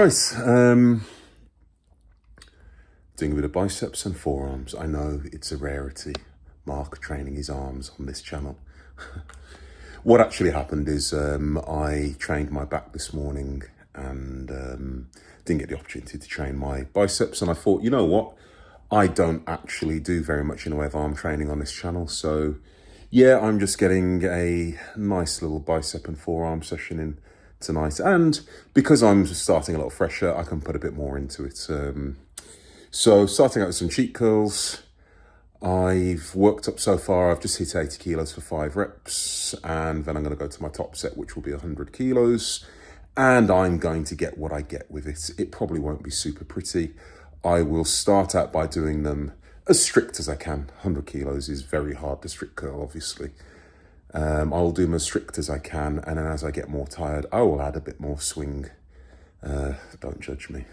Right, doing a bit of biceps and forearms. I know it's a rarity, Mark training his arms on this channel. What actually happened is I trained my back this morning and didn't get the opportunity to train my biceps, and I thought, you know what, I don't actually do very much in the way of arm training on this channel, so yeah, I'm just getting a nice little bicep and forearm session in tonight, and because I'm starting a little fresher, I can put a bit more into it. So starting out with some cheat curls. I've worked up so far, I've just hit 80 kilos for 5 reps, and then I'm going to go to my top set, which will be 100 kilos, and I'm going to get what I get with it. It probably won't be super pretty. I will start out by doing them as strict as I can. 100 kilos is very hard to strict curl, obviously. I'll do them as strict as I can, and then as I get more tired, I will add a bit more swing. Don't judge me.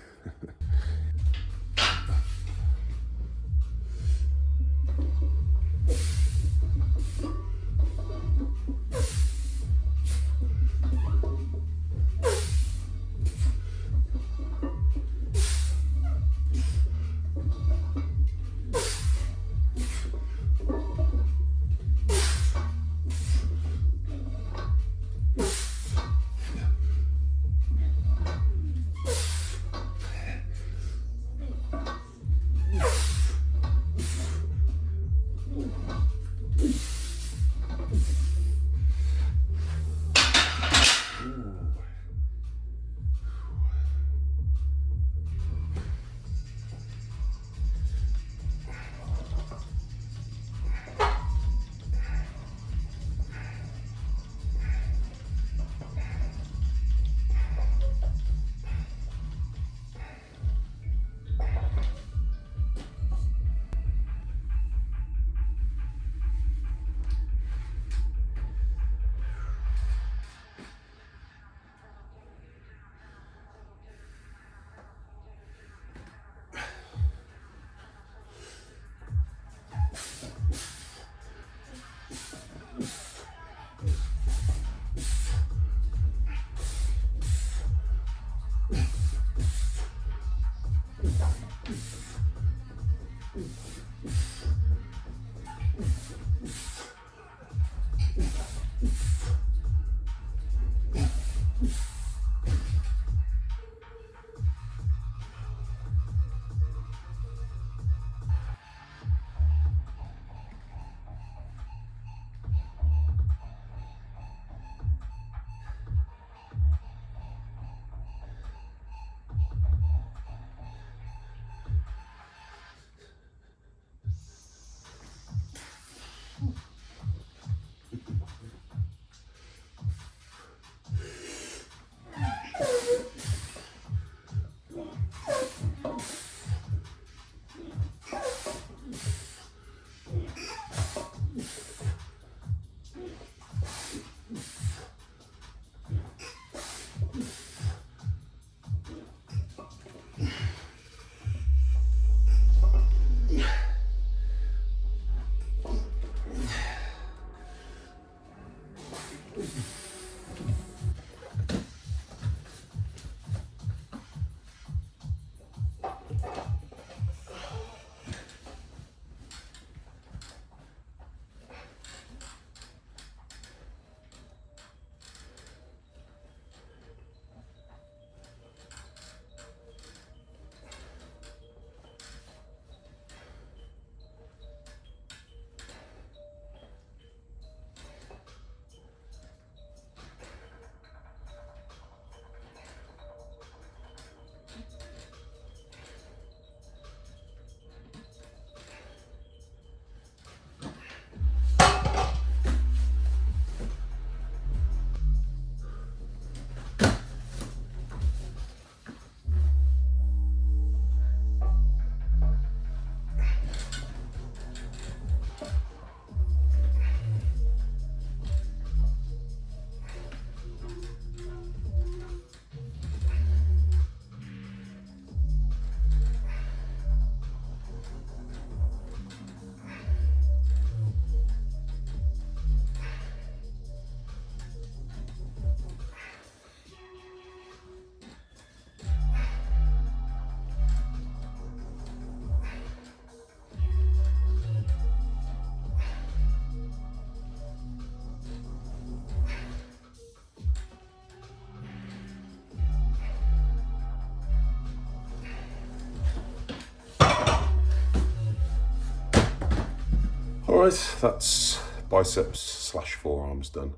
All right, that's biceps slash forearms done.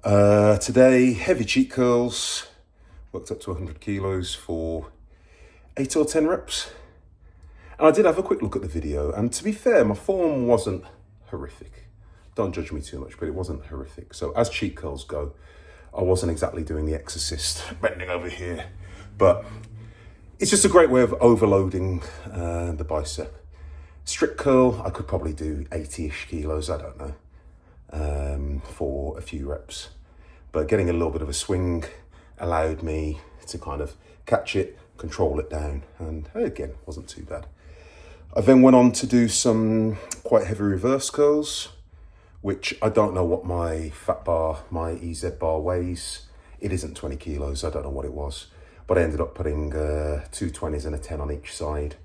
Today, heavy cheat curls, worked up to 100 kilos for 8 or 10 reps. And I did have a quick look at the video, and to be fair, my form wasn't horrific. Don't judge me too much, but it wasn't horrific. So as cheat curls go, I wasn't exactly doing the exorcist, bending over here, but it's just a great way of overloading the bicep. Strict curl, I could probably do 80-ish kilos, I don't know, for a few reps. But getting a little bit of a swing allowed me to kind of catch it, control it down, and again, wasn't too bad. I then went on to do some quite heavy reverse curls, which I don't know what my fat bar, my EZ bar weighs. It isn't 20 kilos, I don't know what it was. But I ended up putting 2 20s and a 10 on each side,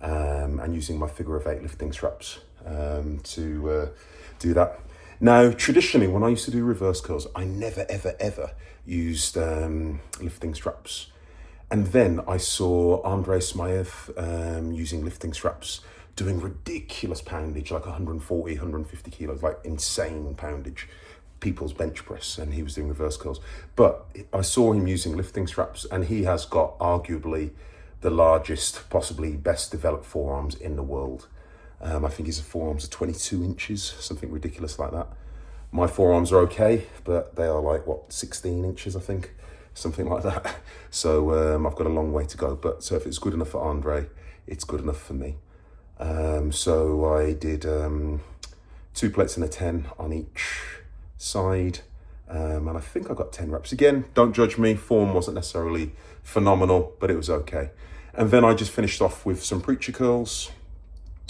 and using my figure of 8 lifting straps to do that. Now, traditionally, when I used to do reverse curls, I never, ever, ever used lifting straps. And then I saw Andrei Smayev using lifting straps, doing ridiculous poundage, like 140, 150 kilos, like insane poundage, people's bench press, and he was doing reverse curls. But I saw him using lifting straps, and he has got arguably the largest, possibly best developed forearms in the world. I think his forearms are 22 inches, something ridiculous like that. My forearms are okay, but they are like, 16 inches, I think, something like that. So I've got a long way to go. But so if it's good enough for Andre, it's good enough for me. So I did 2 plates and a 10 on each side. And I think I got 10 reps. Again, don't judge me. Form wasn't necessarily phenomenal, but it was okay. And then I just finished off with some preacher curls.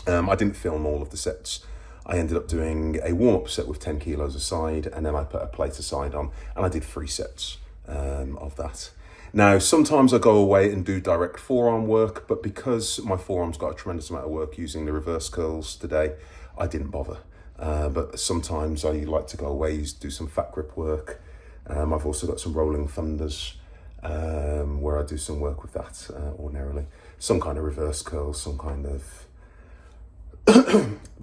I didn't film all of the sets. I ended up doing a warm-up set with 10 kilos aside, and then I put a plate aside on, and I did 3 sets of that. Now, sometimes I go away and do direct forearm work, but because my forearms got a tremendous amount of work using the reverse curls today, I didn't bother. But sometimes I like to go away, do some fat grip work. I've also got some rolling thunders where I do some work with that ordinarily. Some kind of reverse curls, some kind of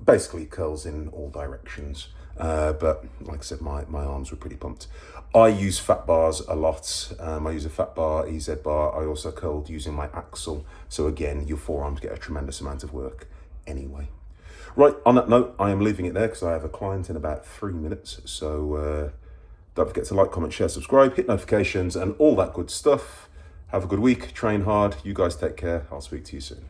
basically curls in all directions. But like I said, my arms were pretty pumped. I use fat bars a lot. I use a fat bar, EZ bar. I also curled using my axle. So again, your forearms get a tremendous amount of work anyway. Right, on that note, I am leaving it there because I have a client in about 3 minutes. So don't forget to like, comment, share, subscribe, hit notifications and all that good stuff. Have a good week, train hard. You guys take care. I'll speak to you soon.